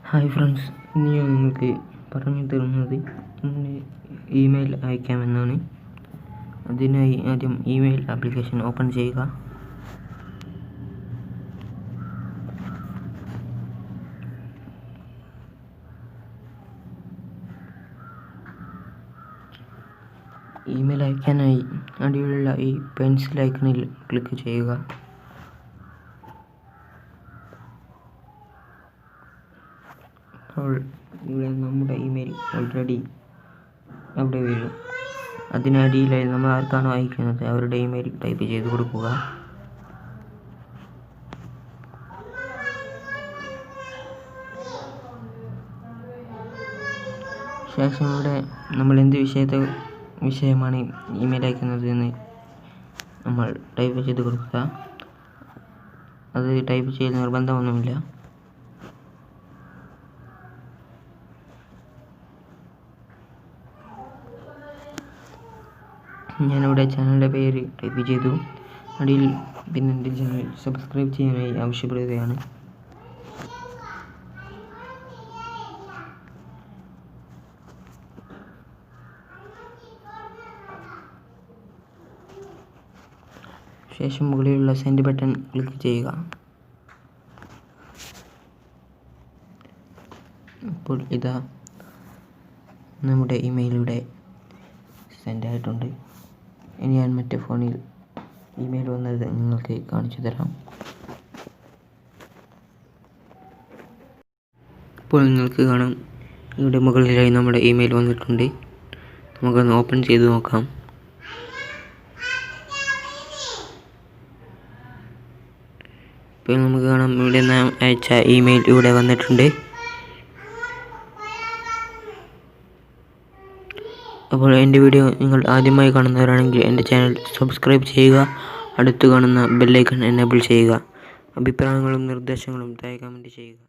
Hi friends, ഇന്ന് ഞാൻ നിങ്ങൾക്ക് പറഞ്ഞു തരുന്നത് ഇമെയിൽ അയക്കാമെന്നാണ്. അതിനായി ആദ്യം ഇമെയിൽ ആപ്ലിക്കേഷൻ ഓപ്പൺ ചെയ്യുക. ഇമെയിൽ അയക്കാനായി അടിയിലുള്ള ഈ പെൻസിൽ ഐക്കണിൽ ക്ലിക്ക് ചെയ്യുക. അപ്പോൾ ഇവിടെ നമ്മുടെ ഇമെയിൽ ഓൾറെഡി അവിടെ വീഴും. അതിനടിയിലായി നമ്മൾ ആർക്കാണോ അയക്കുന്നത് അവരുടെ ഇമെയിൽ ടൈപ്പ് ചെയ്ത് കൊടുക്കുക. ശേഷം ഇവിടെ നമ്മൾ എന്ത് വിഷയമാണ് ഇമെയിൽ അയക്കുന്നത് എന്ന് നമ്മൾ ടൈപ്പ് ചെയ്ത് കൊടുക്കുക. അത് ടൈപ്പ് ചെയ്ത് നിർബന്ധമൊന്നുമില്ല. ഞാനിവിടെ ചാനലിൻ്റെ പേര് ടൈപ്പ് ചെയ്തു. അടിയിൽ പിന്നെ എൻ്റെ ചാനൽ സബ്സ്ക്രൈബ് ചെയ്യാനായി ആവശ്യപ്പെടുകയാണ്. ശേഷം മുകളിലുള്ള സെൻഡ് ബട്ടൺ ക്ലിക്ക് ചെയ്യുക. അപ്പോൾ ഇതാ നമ്മുടെ ഇമെയിലൂടെ സെൻഡ് ആയിട്ടുണ്ട്. ഇനി ഞാൻ മറ്റേ ഫോണിൽ ഇമെയിൽ വന്നത് നിങ്ങൾക്ക് കാണിച്ചു തരാം. ഇപ്പോൾ നിങ്ങൾക്ക് കാണാം, ഇവിടെ മുകളിലായി നമ്മുടെ ഇമെയിൽ വന്നിട്ടുണ്ട്. നമുക്കൊന്ന് ഓപ്പൺ ചെയ്ത് നോക്കാം. ഇപ്പോൾ നമുക്ക് കാണാം, ഇവിടെ നാം അയച്ച ഇമെയിൽ ഇവിടെ വന്നിട്ടുണ്ട്. അപ്പോൾ എൻ്റെ വീഡിയോ നിങ്ങൾ ആദ്യമായി കാണുന്നവരാണെങ്കിൽ എൻ്റെ ചാനൽ സബ്സ്ക്രൈബ് ചെയ്യുക. അടുത്ത് കാണുന്ന ബെല്ലൈക്കൺ എനേബിൾ ചെയ്യുക. അഭിപ്രായങ്ങളും നിർദ്ദേശങ്ങളും താഴെ കമൻറ്റ് ചെയ്യുക.